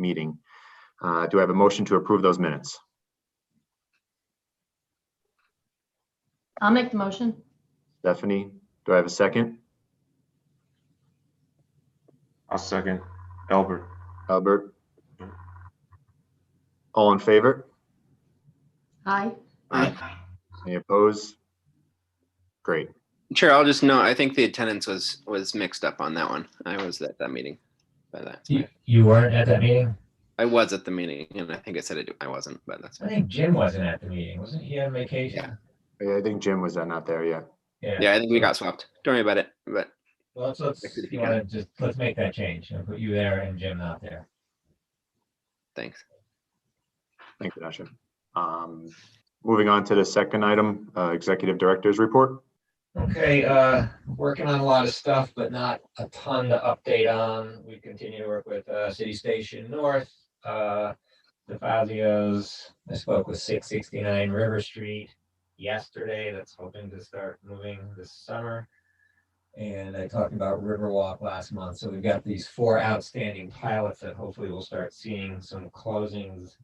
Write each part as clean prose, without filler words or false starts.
meeting. Do I have a motion to approve those minutes? I'll make the motion. Stephanie, do I have a second? I'll second. Albert. Albert? All in favor? Aye. Any opposed? Great. Chair, I'll just note, I think the attendance was mixed up on that one. I was at that meeting by that. You weren't at that meeting? I was at the meeting, and I think I said I wasn't, but that's I fine. think Jim wasn't at the meeting. Wasn't he on vacation? Yeah, I think Jim was not there yet. Yeah, I think we got swapped. Don't worry about it. But Well, let's make that change and put you there and Jim not there. thanks. Thank you, Dasha. Moving on to the second item, Executive Director's Report. Okay, working on a lot of stuff, but not a ton to update on. We continue to work with City Station North, the Fazios. I spoke with 669 River Street yesterday. That's hoping to start moving this summer. And I talked about Riverwalk last month. So we've got these 4 outstanding pilots that hopefully we'll start seeing some closings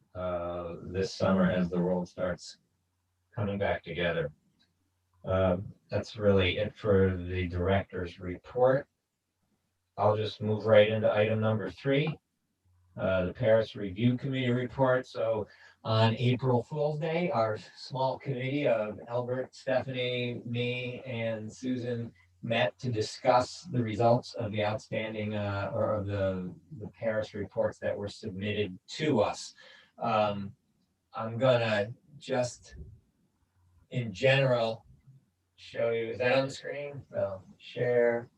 this summer as the world starts coming back together. That's really it for the director's report. I'll just move right into item number 3, the Paris Review Committee report. So on April Fool's Day, our small committee of Albert, Stephanie, me, and Susan met to discuss the results of the outstanding or of the Paris reports that were submitted to us. I'm gonna just in general show you, is that on the screen? So share.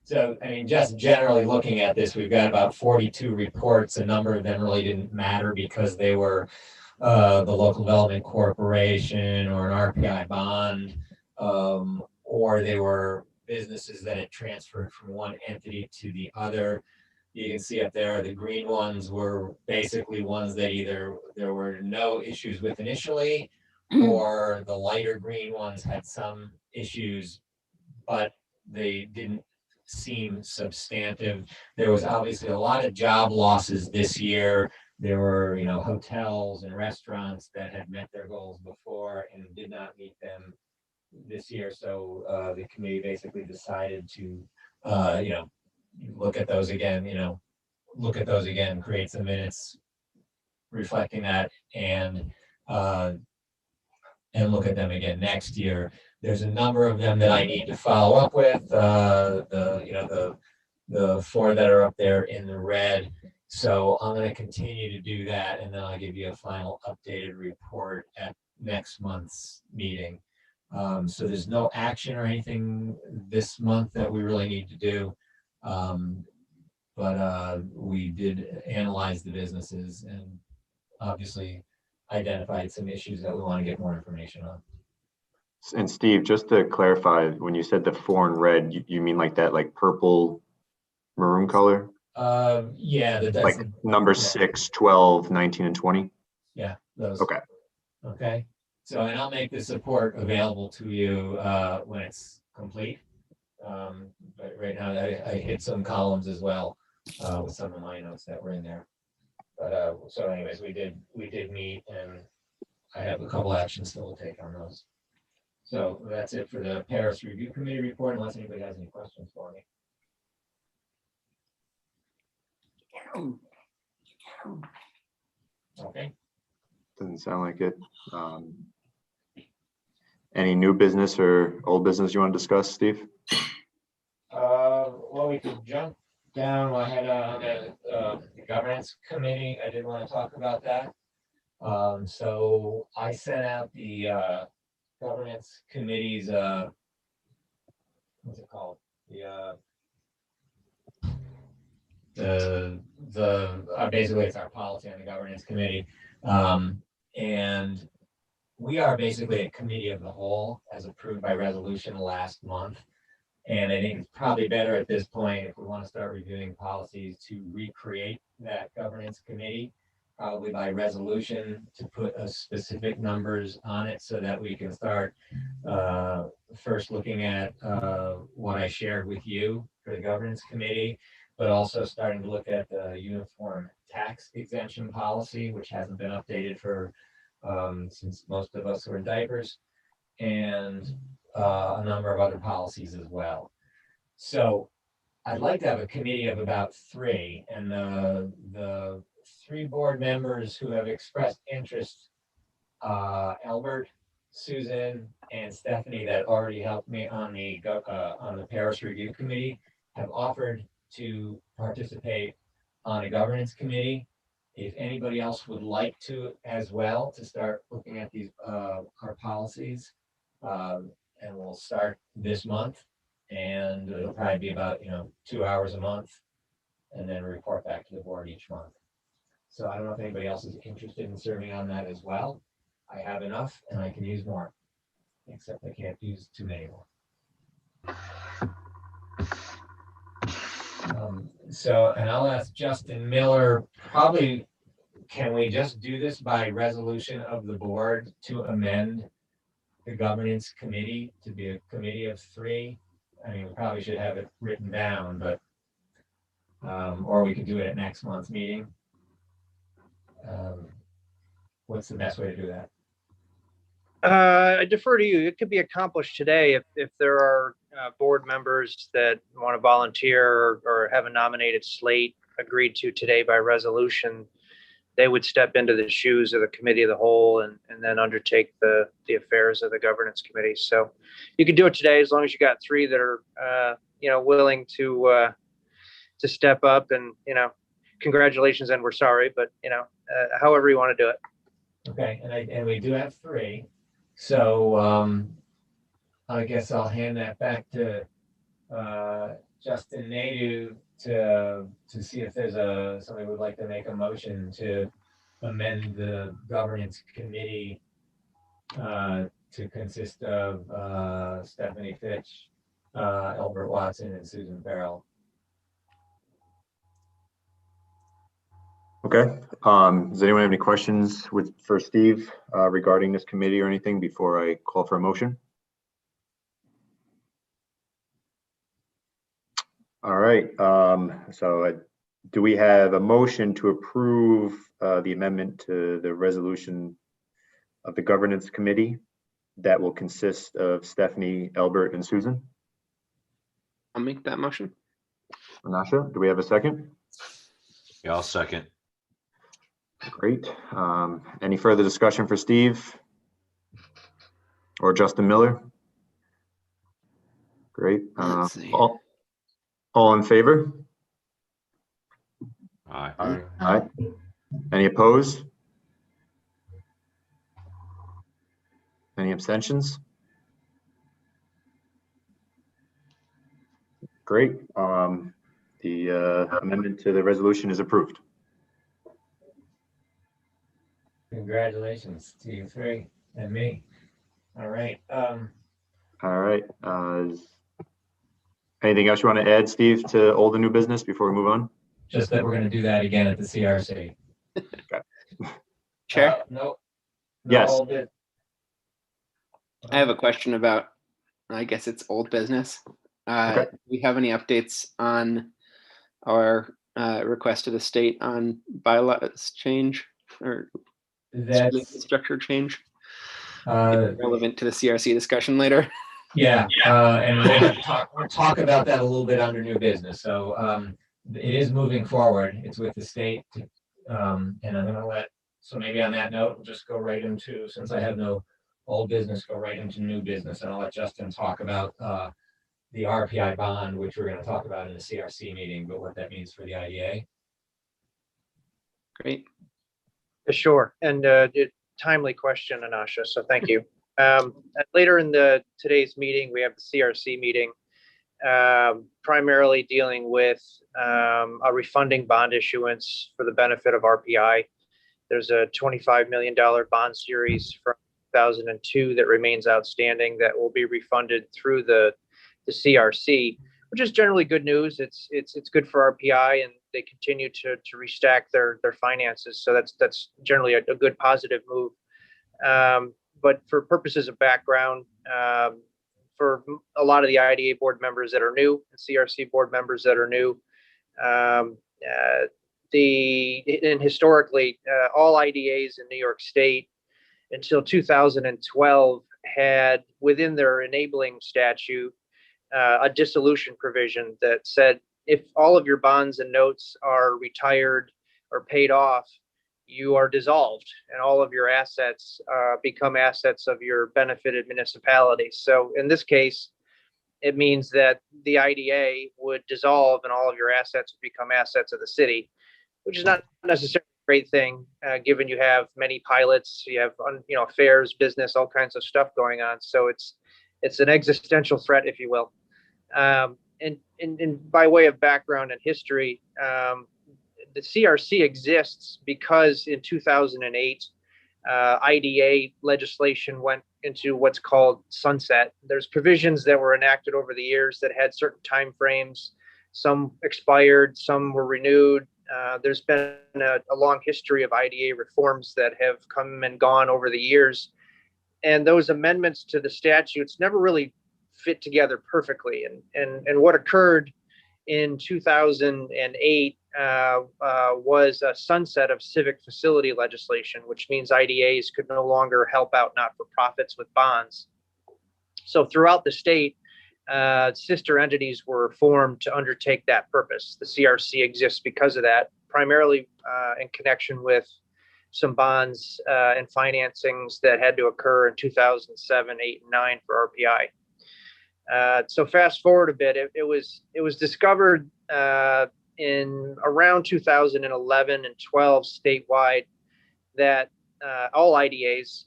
So, I mean, just generally looking at this, we've got about 42 reports. A number of them really didn't matter because they were the Local Development Corporation or an RPI bond, or they were businesses that had transferred from one entity to the other. You can see up there, the green ones were basically ones that either there were no issues with initially, or the lighter green ones had some issues, but they didn't seem substantive. There was obviously a lot of job losses this year. There were, hotels and restaurants that had met their goals before and did not meet them this year. So the committee basically decided to, look at those again, create some minutes reflecting that, and look at them again next year. There's a number of them that I need to follow up with. The 4 that are up there in the red. So I'm going to continue to do that, and then I'll give you a final updated report at next month's meeting. So there's no action or anything this month that we really need to do. But we did analyze the businesses and obviously identified some issues that we want to get more information on. And Steve, just to clarify, when you said the 4 in red, you mean like that, like purple maroon color? Yeah. Like number 6, 12, 19, and 20? Yeah, those. Okay. Okay. So, and I'll make this report available to you when it's complete. But right now I hit some columns as well with some of my notes that were in there. But so anyways, we did meet, and I have a couple actions that we'll take on those. So that's it for the Paris Review Committee report, unless anybody has any questions for me. Okay. Doesn't sound like it. Any new business or old business you want to discuss, Steve? Well, we could jump down ahead on the governance committee. I did want to talk about that. So I sent out the governance committee's what's it called? Basically it's our policy on the governance committee. And we are basically a committee of the whole as approved by resolution last month. And I think it's probably better at this point, if we want to start reviewing policies, to recreate that governance committee, probably by resolution, to put specific numbers on it so that we can start first looking at what I shared with you for the governance committee. but also starting to look at the uniform tax exemption policy, which hasn't been updated for since most of us were in diapers, and a number of other policies as well. So I'd like to have a committee of about 3, and the 3 board members who have expressed interest, Albert, Susan, and Stephanie, that already helped me on the Paris Review Committee, have offered to participate on a governance committee. If anybody else would like to as well, to start looking at these our policies, and we'll start this month, and it'll probably be about 2 hours a month, and then report back to the board each month. So I don't know if anybody else is interested in serving on that as well. I have enough, and I can use more, except I can't use too many more. And I'll ask Justin Miller, probably, can we just do this by resolution of the board to amend the governance committee to be a committee of 3? I mean, we probably should have it written down, but, or we could do it at next month's meeting. What's the best way to do that? I defer to you. It could be accomplished today if there are board members that want to volunteer or have a nominated slate agreed to today by resolution. They would step into the shoes of the committee of the whole and then undertake the affairs of the governance committee. So you can do it today as long as you got 3 that are willing to step up, and congratulations, and we're sorry, but however you want to do it. Okay, and we do have 3. So I guess I'll hand that back to Justin Nadu to see if there's somebody would like to make a motion to amend the governance committee to consist of Stephanie Fitch, Albert Watson, and Susan Farrell. Okay. Does anyone have any questions for Steve regarding this committee or anything before I call for a motion? All right. So do we have a motion to approve the amendment to the resolution of the governance committee that will consist of Stephanie, Albert, and Susan? I'll make that motion. Anasha, do we have a second? Yeah, I'll second. Great. Any further discussion for Steve or Justin Miller? Great. Let's see. All in favor? Aye. Aye. Any opposed? Any abstentions? Great. The amendment to the resolution is approved. Congratulations to you 3 and me. All right. All right. Anything else you want to add, Steve, to old and new business before we move on? Just that we're going to do that again at the CRC. Chair, No. Yes. All good. I have a question about, I guess it's old business. Okay. Do we have any updates on our request to the state on bylaws change or That's structure change? uh, Relevant to the CRC discussion later. yeah, and we'll talk about that a little bit under new business. So it is moving forward. It's with the state, and I'm going to so maybe on that note, we'll just go right into, since I have no old business, go right into new business, and I'll let Justin talk about the RPI bond, which we're going to talk about in the CRC meeting, but what that means for the IDA. Great. Sure. And timely question, Anasha. So thank you. Later in today's meeting, we have the CRC meeting, primarily dealing with a refunding bond issuance for the benefit of RPI. There's a $25 million bond series from 2002 that remains outstanding that will be refunded through the CRC, which is generally good news. It's good for RPI, and they continue to restack their finances. So that's generally a good positive move. But for purposes of background, for a lot of the IDA board members that are new and CRC board members that are new, And historically, all IDAs in New York State until 2012 had within their enabling statute a dissolution provision that said if all of your bonds and notes are retired or paid off, you are dissolved and all of your assets become assets of your benefited municipality. So in this case, it means that the IDA would dissolve and all of your assets would become assets of the city, which is not necessarily a great thing, given you have many pilots, you have affairs, business, all kinds of stuff going on. So it's an existential threat, if you will. And by way of background and history, the CRC exists because in 2008, IDA legislation went into what's called sunset. There's provisions that were enacted over the years that had certain timeframes. Some expired, some were renewed. There's been a long history of IDA reforms that have come and gone over the years. And those amendments to the statutes never really fit together perfectly. And what occurred in 2008 was a sunset of civic facility legislation, which means IDAs could no longer help out not-for-profits with bonds. So throughout the state, sister entities were formed to undertake that purpose. The CRC exists because of that, primarily in connection with some bonds and financings that had to occur in 2007, 8, and 9 for RPI. So fast forward a bit, it was discovered in around 2011 and 12 statewide that all IDAs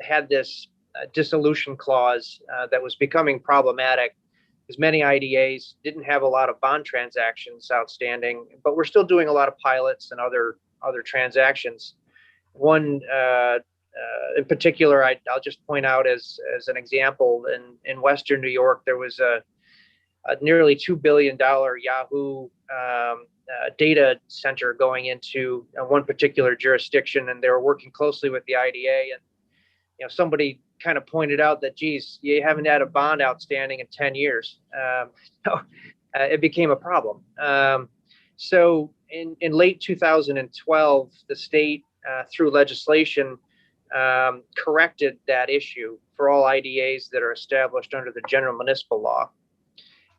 had this dissolution clause that was becoming problematic because many IDAs didn't have a lot of bond transactions outstanding, but we're still doing a lot of pilots and other transactions. One in particular, I'll just point out as an example, in Western New York, there was a nearly $2 billion Yahoo data center going into one particular jurisdiction, and they were working closely with the IDA. And somebody kind of pointed out that, geez, you haven't had a bond outstanding in 10 years. So it became a problem. So in late 2012, the state, through legislation, corrected that issue for all IDAs that are established under the general municipal law.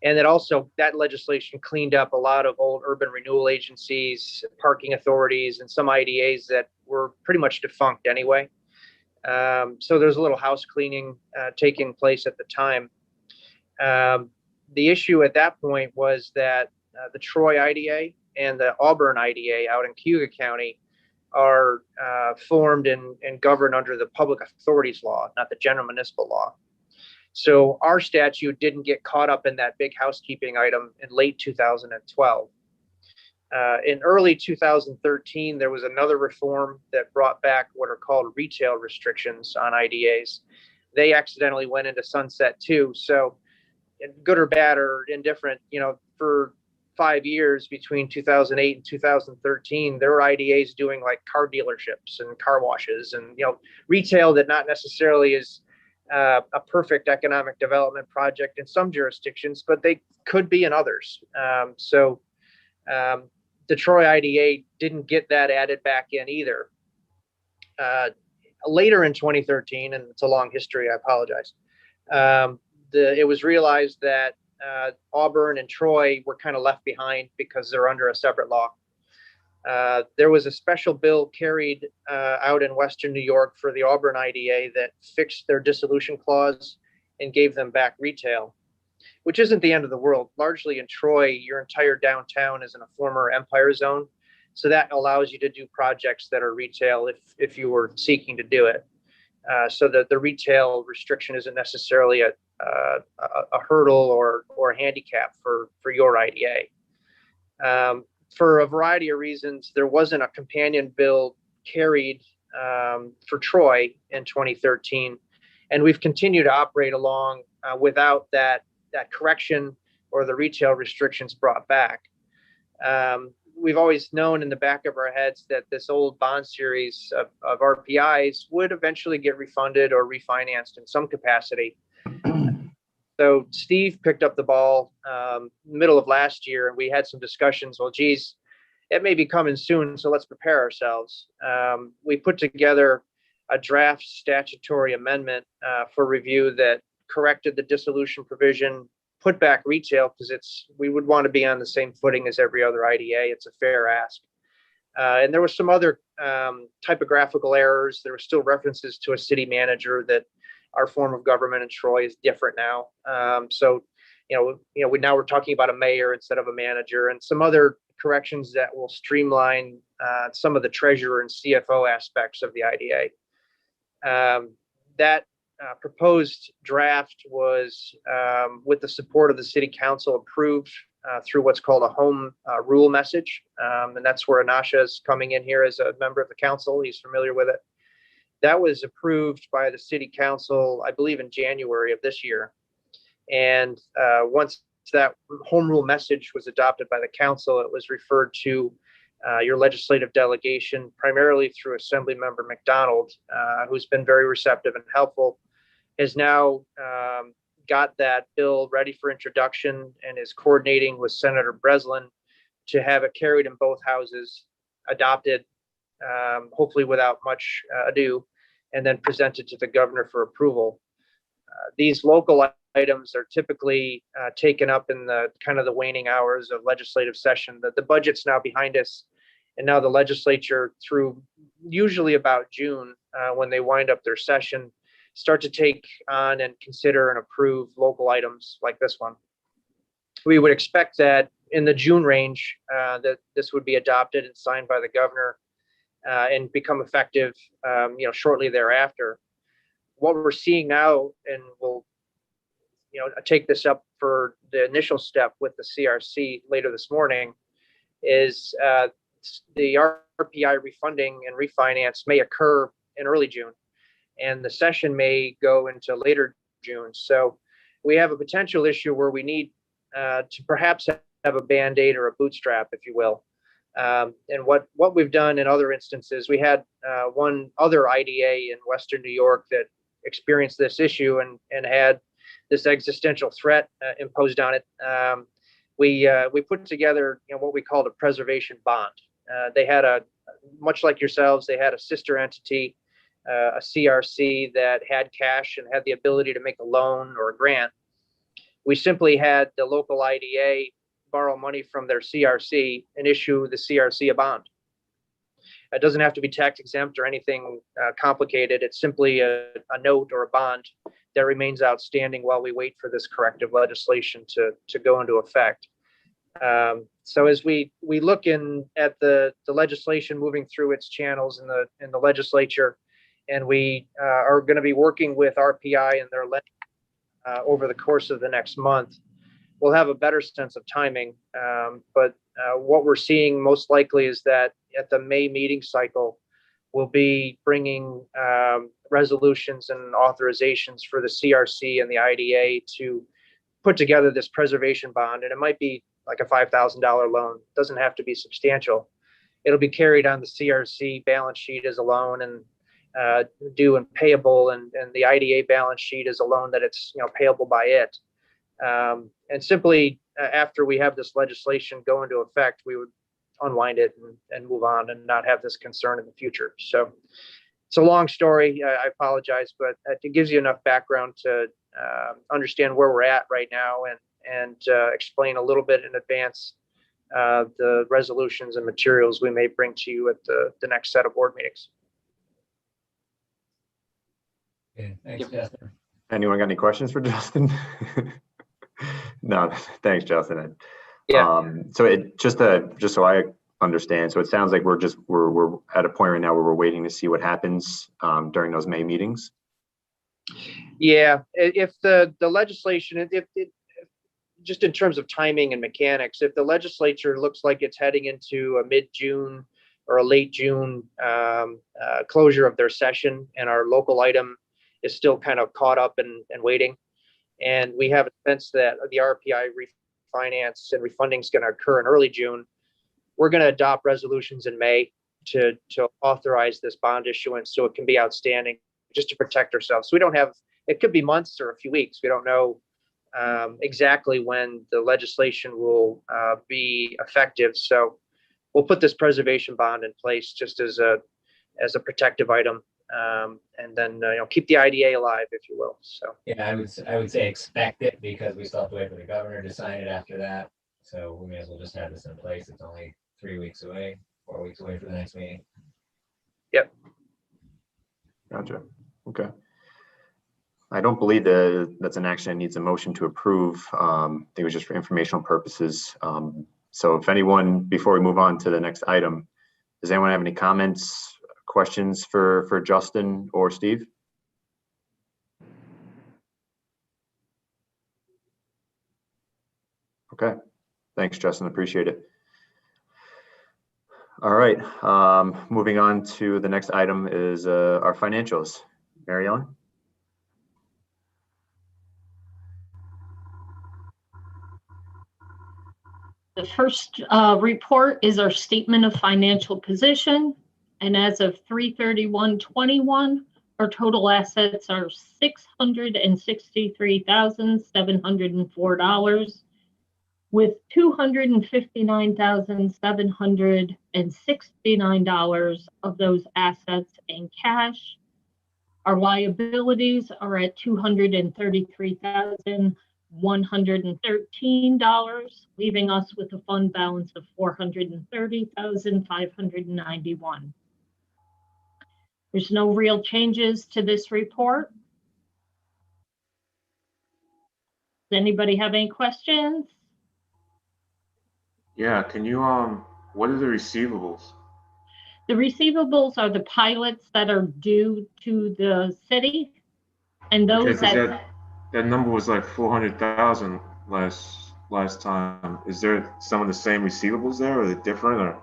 And that also, that legislation cleaned up a lot of old urban renewal agencies, parking authorities, and some IDAs that were pretty much defunct anyway. So there's a little house cleaning taking place at the time. The issue at that point was that the Troy IDA and the Auburn IDA out in Cayuga County are formed and governed under the public authorities law, not the general municipal law. So our statute didn't get caught up in that big housekeeping item in late 2012. In early 2013, there was another reform that brought back what are called retail restrictions on IDAs. They accidentally went into sunset too. So good or bad or indifferent, for 5 years between 2008 and 2013, there were IDAs doing like car dealerships and car washes and, retail that not necessarily is a perfect economic development project in some jurisdictions, but they could be in others. So the Troy IDA didn't get that added back in either. Later in 2013, and it's a long history, I apologize, it was realized that Auburn and Troy were kind of left behind because they're under a separate law. There was a special bill carried out in Western New York for the Auburn IDA that fixed their dissolution clause and gave them back retail, which isn't the end of the world. Largely in Troy, your entire downtown is in a former Empire zone. So that allows you to do projects that are retail if you were seeking to do it. So that the retail restriction isn't necessarily a hurdle or a handicap for your IDA. For a variety of reasons, there wasn't a companion bill carried for Troy in 2013, and we've continued to operate along without that correction or the retail restrictions brought back. We've always known in the back of our heads that this old bond series of RPIs would eventually get refunded or refinanced in some capacity. So Steve picked up the ball middle of last year, and we had some discussions. Well, geez, it may be coming soon, so let's prepare ourselves. We put together a draft statutory amendment for review that corrected the dissolution provision, put back retail because we would want to be on the same footing as every other IDA. It's a fair ask. And there was some other typographical errors. There were still references to a city manager that our form of government in Troy is different now. So, now we're talking about a mayor instead of a manager, and some other corrections that will streamline some of the treasurer and CFO aspects of the IDA. That proposed draft was, with the support of the city council, approved through what's called a home rule message. And that's where Anasha is coming in here as a member of the council. He's familiar with it. That was approved by the city council, I believe, in January of this year. And once that home rule message was adopted by the council, it was referred to your legislative delegation, primarily through Assembly Member McDonald, who's been very receptive and helpful, has now got that bill ready for introduction and is coordinating with Senator Breslin to have it carried in both houses, adopted, hopefully without much ado, and then presented to the governor for approval. These local items are typically taken up in the kind of the waning hours of legislative session. The budget's now behind us, and now the legislature, through usually about June, when they wind up their session, start to take on and consider and approve local items like this one. We would expect that in the June range, that this would be adopted and signed by the governor and become effective, shortly thereafter. What we're seeing now, and we'll, take this up for the initial step with the CRC later this morning, is the RPI refunding and refinance may occur in early June, and the session may go into later June. So we have a potential issue where we need to perhaps have a Band-Aid or a bootstrap, if you will. And what we've done in other instances, we had one other IDA in Western New York that experienced this issue and had this existential threat imposed on it. We put together what we called a preservation bond. They had much like yourselves, they had a sister entity, a CRC that had cash and had the ability to make a loan or a grant. We simply had the local IDA borrow money from their CRC and issue the CRC a bond. It doesn't have to be tax exempt or anything complicated. It's simply a note or a bond that remains outstanding while we wait for this corrective legislation to go into effect. So as we look at the legislation moving through its channels in the legislature, and we are going to be working with RPI and their over the course of the next month, we'll have a better sense of timing. But what we're seeing most likely is that at the May meeting cycle, we'll be bringing resolutions and authorizations for the CRC and the IDA to put together this preservation bond. And it might be like a $5,000 loan. It doesn't have to be substantial. It'll be carried on the CRC balance sheet as a loan and due and payable, and the IDA balance sheet is a loan that it's payable by it. And simply after we have this legislation go into effect, we would unwind it and move on and not have this concern in the future. So it's a long story. I apologize, but it gives you enough background to understand where we're at right now and explain a little bit in advance the resolutions and materials we may bring to you at the next set of board meetings. Okay, thanks, Justin. Anyone got any questions for Justin? No, thanks, Justin. Yeah. So just so I understand, so it sounds like we're at a point right now where we're waiting to see what happens during those May meetings. Yeah, if the legislation, if just in terms of timing and mechanics, if the legislature looks like it's heading into a mid-June or a late June closure of their session, and our local item is still kind of caught up and waiting, and we have a sense that the RPI refinance and refunding is going to occur in early June, we're going to adopt resolutions in May to authorize this bond issuance so it can be outstanding, just to protect ourselves. So we don't have, it could be months or a few weeks. We don't know exactly when the legislation will be effective. So we'll put this preservation bond in place just as a protective item, and then keep the IDA alive, if you will. So Yeah, I would say expect it because we still have to wait for the governor to sign it after that. So we may as well just have this in place. It's only 3 weeks away, 4 weeks away for the next meeting. Gotcha. Okay. I don't believe that's an action that needs a motion to approve. I think it was just for informational purposes. So if anyone, before we move on to the next item, does anyone have any comments, questions for Justin or Steve? Okay. Thanks, Justin. Appreciate it. All right. Moving on to the next item is our financials. Mary Ellen? The first report is our statement of financial position. And as of 3/31/21, our total assets are $663,704, with $259,769 of those assets in cash. Our liabilities are at $233,113, leaving us with a fund balance of $430,591. There's no real changes to this report. Does anybody have any questions? Yeah, can you, what are the receivables? The receivables are the pilots that are due to the city, and Okay, those 'cause that, that number was like 400,000 last time. Is there some of the same receivables there, or are they different, or?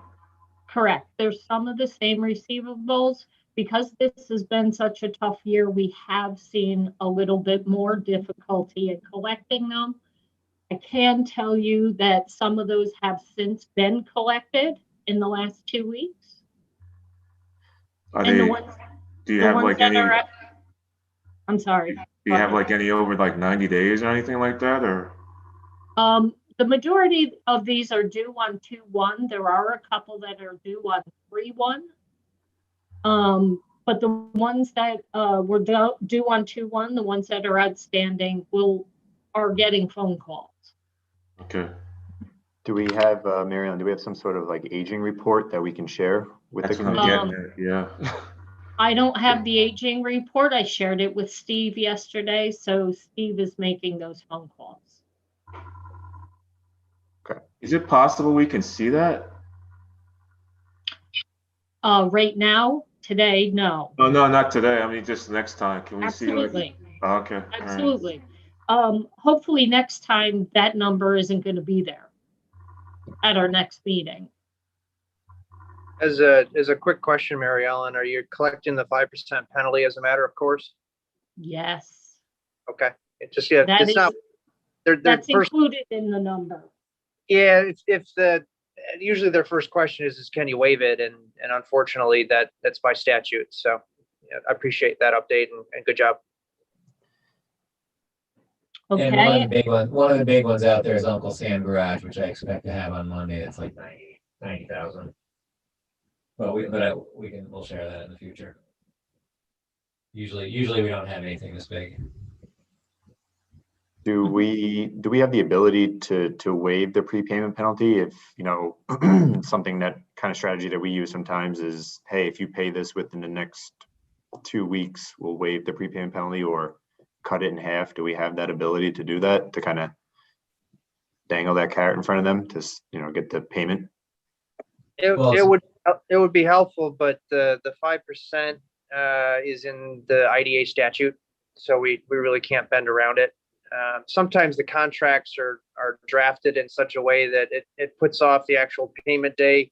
correct, there's some of the same receivables. Because this has been such a tough year, we have seen a little bit more difficulty in collecting them. I can tell you that some of those have since been collected in the last 2 weeks. Are And the they, ones, do you the have ones like that any, are, do I'm sorry. you have like any over like 90 days or anything like that, or? The majority of these are due on 2/1. There are a couple that are due on 3/1. But the ones that were due on 2/1, the ones that are outstanding are getting phone calls. Okay. Do we have, Mary Ellen, do we have some sort of like aging report that we can share with the That's what I'm committee? getting at, yeah. I don't have the aging report. I shared it with Steve yesterday, so Steve is making those phone calls. Is it possible we can see that? Right now, today, no. Oh, no, not today. I mean, just next time. Can we see like? Absolutely, Oh, okay. All right. absolutely. Hopefully next time that number isn't going to be there at our next meeting. as a quick question, Mary Ellen, are you collecting the 5% penalty as a matter of course? Yes, Okay, it just, yeah, that it's is, not. They're that's first, included in the number. yeah, if usually their first question is can you waive it? And unfortunately that's by statute. So yeah, I appreciate that update and good job. And one of Okay, the big ones out there is Uncle Sam Garage, which I expect to have on Monday. It's like 90,000. But we'll share that in the future. Usually we don't have anything this big. Do we have the ability to waive the prepayment penalty if, something that kind of strategy that we use sometimes is, hey, if you pay this within the next 2 weeks, we'll waive the prepayment penalty or cut it in half. Do we have that ability to do that, to kind of dangle that carrot in front of them to, get the payment? It would be helpful, but the 5% is in the IDA statute, so we really can't bend around it. Sometimes the contracts are drafted in such a way that it puts off the actual payment day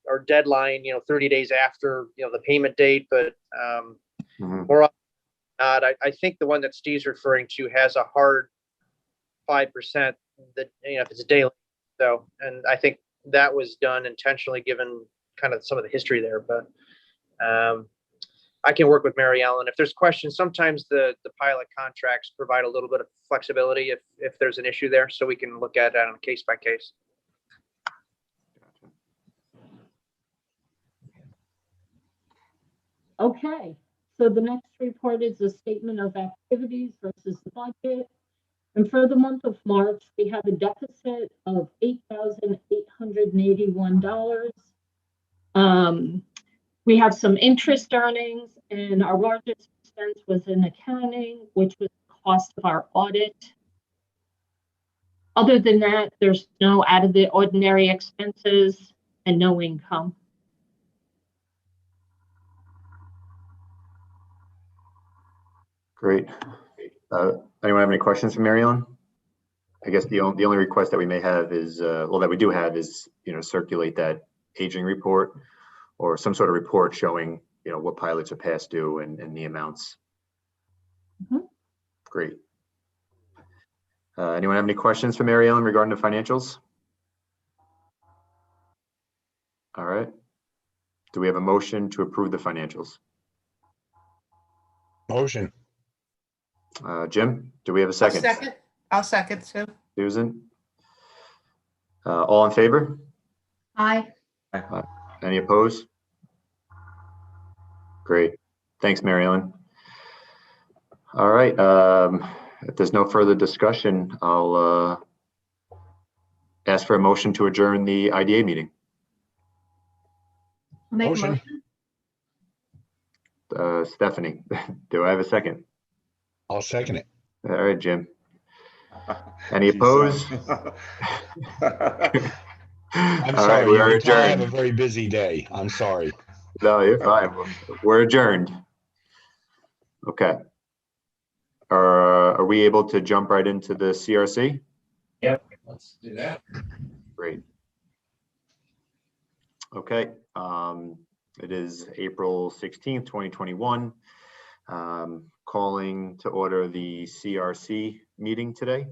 or deadline, 30 days after, the payment date. But more often than not, I think the one that Steve's referring to has a hard 5% that, if it's a daily. So, and I think that was done intentionally given kind of some of the history there. But I can work with Mary Ellen. If there's questions, sometimes the pilot contracts provide a little bit of flexibility if there's an issue there, so we can look at that on a case by case. Okay, so the next report is a statement of activities versus the budget. And for the month of March, we have a deficit of $8,881. We have some interest earnings, and our largest expense was in accounting, which was the cost of our audit. Other than that, there's no out of the ordinary expenses and no income. Great. Anyone have any questions for Mary Ellen? I guess the only request that we may have is, well, that we do have is, circulate that aging report or some sort of report showing, what pilots are past due and the amounts. Mhm. Great. Anyone have any questions for Mary Ellen regarding the financials? All right. Do we have a motion to approve the financials? Motion. Jim, do we have a I'll second? second. I'll second, Sue. Susan? All in favor? Aye. Any opposed? Great. Thanks, Mary Ellen. All right. If there's no further discussion, I'll ask for a motion to adjourn the IDA meeting. Make a Motion. motion. Stephanie, do I have a second? I'll second it. All right, Jim. Any Geez, opposed? I'm All sorry. right, we're You can tell I have a adjourned. very busy day. I'm sorry. No, you're fine. We're adjourned. Okay. Are we able to jump right into the CRC? Yep, let's do that. Great. Okay. It is April 16th, 2021. Calling to order the CRC meeting today.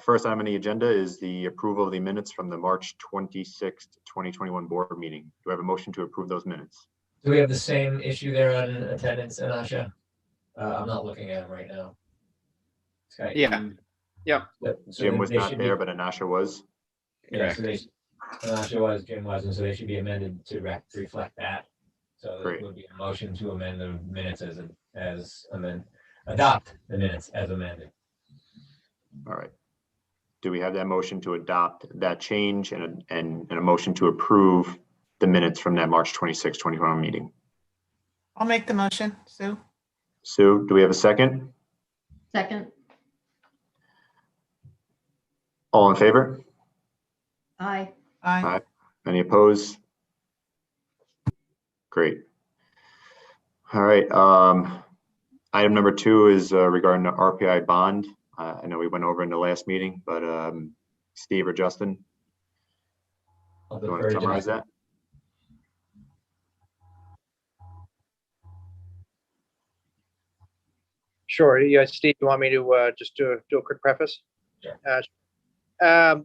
First item on the agenda is the approval of the minutes from the March 26th, 2021 board meeting. Do I have a motion to approve those minutes? Do we have the same issue there on attendance, Anasha? I'm not looking at them right now. Okay. Yeah. Yep. So Jim was they not should be- there, but Anasha was. Yeah, so Anasha was, Jim wasn't, so they should be amended to reflect that. So there Great. would be a motion to amend the minutes adopt the minutes as amended. All right. Do we have that motion to adopt that change and a motion to approve the minutes from that March 26, 2021 meeting? I'll make the motion, Sue. Sue, do we have a second? Second. All in favor? Aye. Aye. Aye. Any opposed? Great. All right. Item number 2 is regarding the RPI bond. I know we went over in the last meeting, but Steve or Justin, I'll you want defer to to summarize Justin. that? Sure. Yeah, Steve, you want me to just do a quick preface? Sure.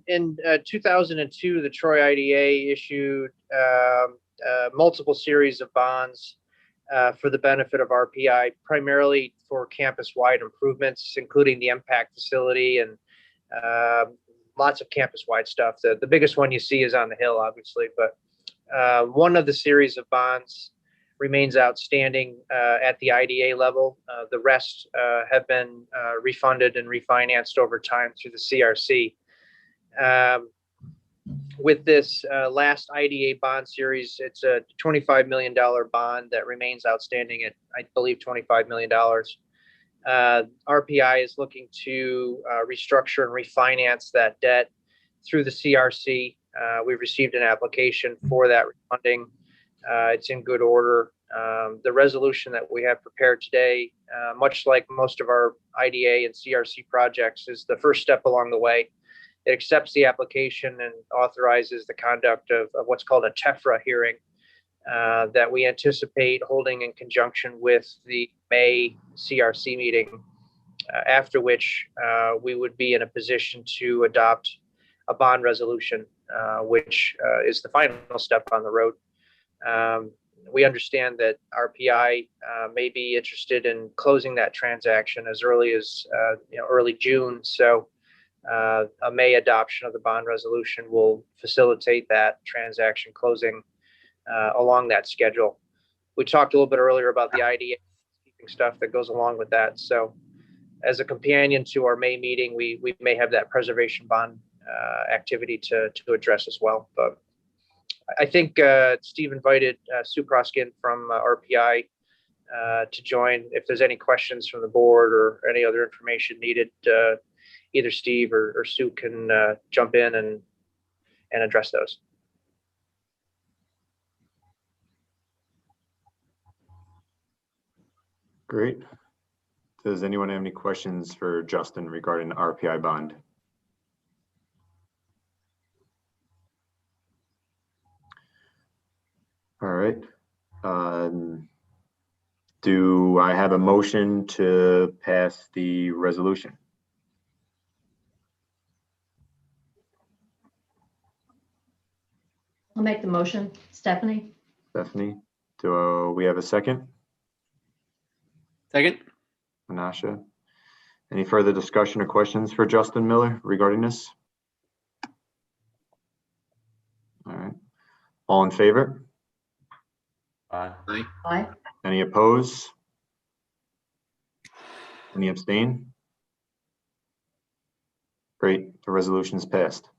In 2002, the Troy IDA issued multiple series of bonds for the benefit of RPI, primarily for campus-wide improvements, including the MPAC facility and lots of campus-wide stuff. The biggest one you see is on the Hill, obviously, but one of the series of bonds remains outstanding at the IDA level. The rest have been refunded and refinanced over time through the CRC. With this last IDA bond series, it's a $25 million bond that remains outstanding at, I believe, $25 million. RPI is looking to restructure and refinance that debt through the CRC. We've received an application for that refunding. It's in good order. The resolution that we have prepared today, much like most of our IDA and CRC projects, is the first step along the way. It accepts the application and authorizes the conduct of what's called a TEFRA hearing that we anticipate holding in conjunction with the May CRC meeting, after which we would be in a position to adopt a bond resolution, which is the final step on the road. we understand that RPI may be interested in closing that transaction as early as early June. So a May adoption of the bond resolution will facilitate that transaction closing along that schedule. We talked a little bit earlier about the IDA stuff that goes along with that. So as a companion to our May meeting, we may have that preservation bond activity to address as well. But I think Steve invited Sue Proskin from RPI to join. If there's any questions from the board or any other information needed, either Steve or Sue can jump in and address those. Great. Does anyone have any questions for Justin regarding the RPI bond? All right. Do I have a motion to pass the resolution? I'll make the motion. Stephanie? Stephanie, do we have a second? Second. Menashe. Any further discussion or questions for Justin Miller regarding this? All right. All in favor? Aye. Aye. Any opposed? Any abstain? Great, the resolution is passed.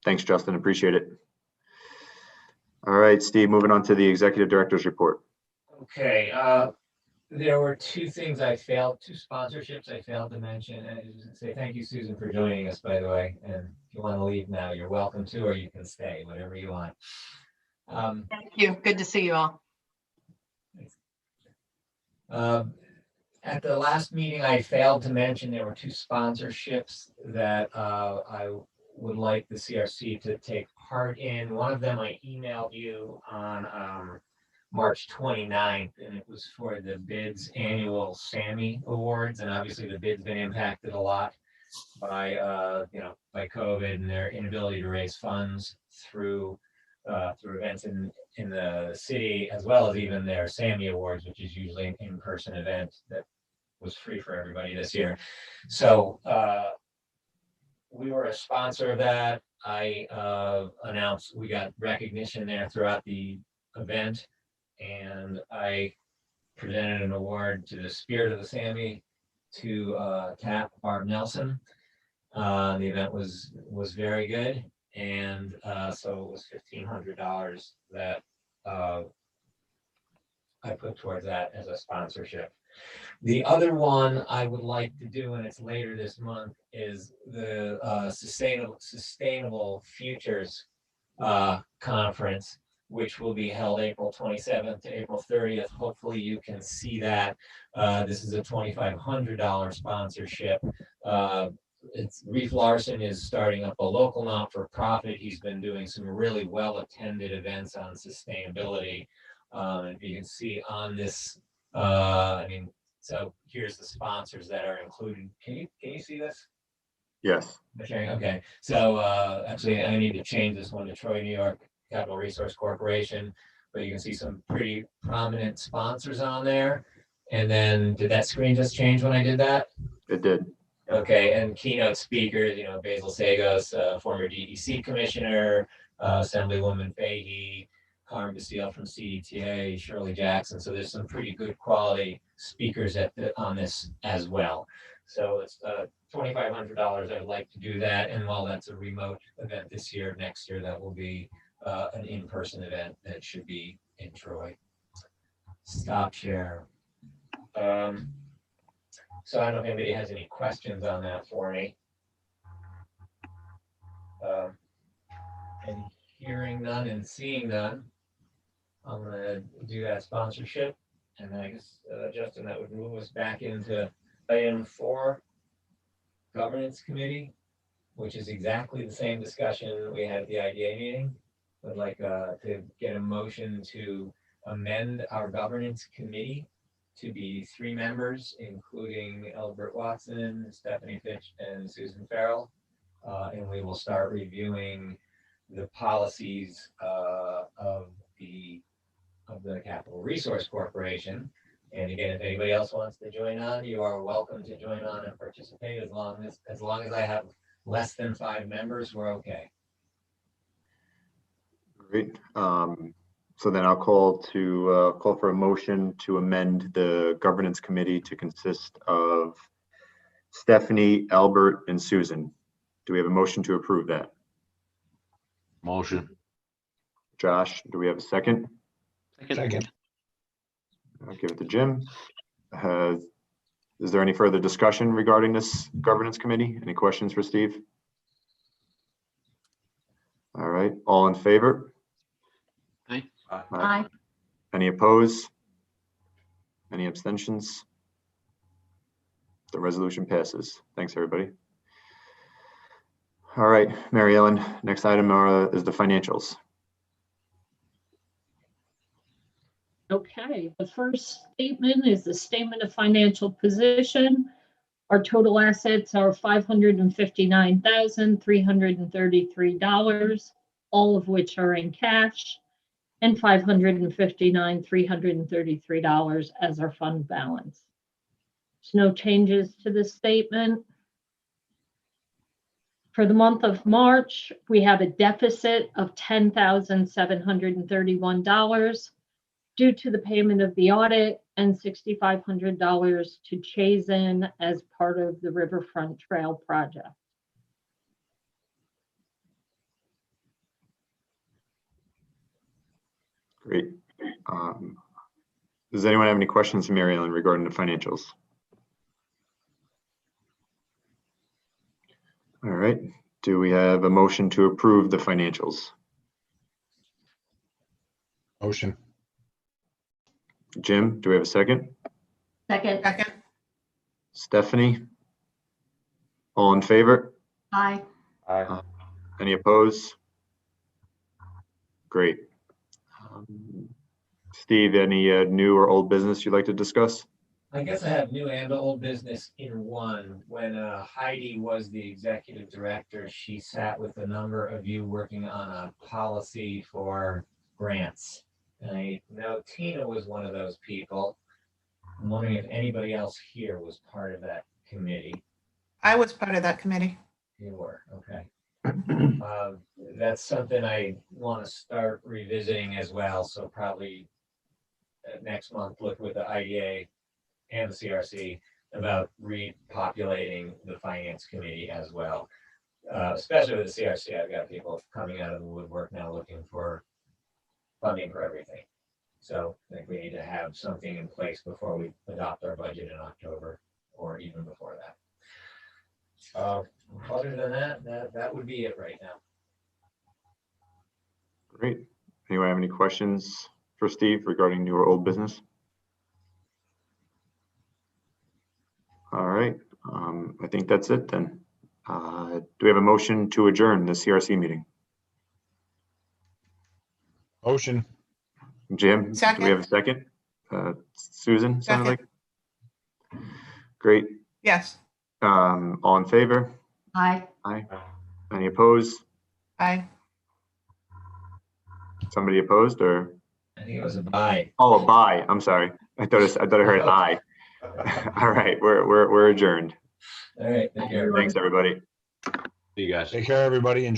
Thanks, Justin, appreciate it. All right, Steve, moving on to the executive director's report. Okay, there were two sponsorships I failed to mention. And I just say thank you, Susan, for joining us, by the way. And if you want to leave now, you're welcome to, or you can stay, whatever you want. Thank you. Good to see you all. At the last meeting, I failed to mention there were two sponsorships that I would like the CRC to take part in. One of them I emailed you on March 29th, and it was for the BID's annual SAMI Awards. And obviously the BID's been impacted a lot by by COVID and their inability to raise funds through events in the city, as well as even their SAMI Awards, which is usually an in-person event that was free for everybody this year. So we were a sponsor of that. I announced we got recognition there throughout the event, and I presented an award to the Spirit of the SAMI to TAP Barb Nelson. The event was very good, and so it was $1,500 that I put towards that as a sponsorship. The other one I would like to do, and it's later this month, is the Sustainable Futures Conference, which will be held April 27th to April 30th. Hopefully you can see that. This is a $2,500 sponsorship. Reef Larson is starting up a local not-for-profit. He's been doing some really well-attended events on sustainability. If you can see on this, so here's the sponsors that are included. Can you see this? Yes. Okay. So actually, I need to change this one to Troy, New York Capital Resource Corporation, but you can see some pretty prominent sponsors on there. And then did that screen just change when I did that? It did. Okay, and keynote speakers, Basil Sagos, former DEC commissioner, Assemblywoman Fahey, Carmen Basile from CDTA, Shirley Jackson. So there's some pretty good quality speakers on this as well. So it's $2,500. I'd like to do that. And while that's a remote event this year, next year that will be an in-person event that should be in Troy. Stop share. So I don't know if anybody has any questions on that for me. And hearing none and seeing none, I'm gonna do that sponsorship. And then I guess, Justin, that would move us back into item 4, governance committee, which is exactly the same discussion we had at the IDA meeting. I'd like to get a motion to amend our governance committee to be 3 members, including Elbert Watson, Stephanie Fitch, and Susan Farrell. And we will start reviewing the policies of the of the Capital Resource Corporation. And again, if anybody else wants to join on, you are welcome to join on and participate as long as I have less than 5 members, we're okay. Great. So then I'll call for a motion to amend the governance committee to consist of Stephanie, Albert, and Susan. Do we have a motion to approve that? Motion. Josh, do we have a second? Second. I'll give it to Jim. Is there any further discussion regarding this governance committee? Any questions for Steve? All right, all in favor? Aye. Any opposed? Any abstentions? The resolution passes. Thanks, everybody. All right, Mary Ellen, next item is the financials. Okay, the first statement is the statement of financial position. Our total assets are $559,333, all of which are in cash, and $559,333 as our fund balance. There's no changes to this statement. For the month of March, we have a deficit of $10,731 due to the payment of the audit and $6,500 to Chazen as part of the Riverfront Trail project. Great. Does anyone have any questions for Mary Ellen regarding the financials? All right. Do we have a motion to approve the financials? Motion. Jim, do we have a second? Second. Stephanie? All in favor? Aye. Aye. Any opposed? Great. Steve, any new or old business you'd like to discuss? I guess I have new and old business in one. When Heidi was the executive director, she sat with a number of you working on a policy for grants. And I know Tina was one of those people. I'm wondering if anybody else here was part of that committee. I was part of that committee. You were, okay. That's something I want to start revisiting as well. So probably next month, look with the IDA and the CRC about repopulating the finance committee as well. Especially with the CRC, I've got people coming out of the woodwork now looking for funding for everything. So I think we need to have something in place before we adopt our budget in October or even before that. Other than that would be it right now. Great. Anyone have any questions for Steve regarding new or old business? All right. I think that's it then. Do we have a motion to adjourn the CRC meeting? Motion. Jim, do we Second. have a second? Susan, sounded Second. like? Great. Yes. All in favor? Aye. Aye. Any opposed? Aye. Somebody opposed or? I think it was a buy. Oh, a bye. I'm sorry. I thought I heard aye. All right, we're adjourned. All right, thank you. Thanks, everybody. See you guys. Take care, everybody. Enjoy.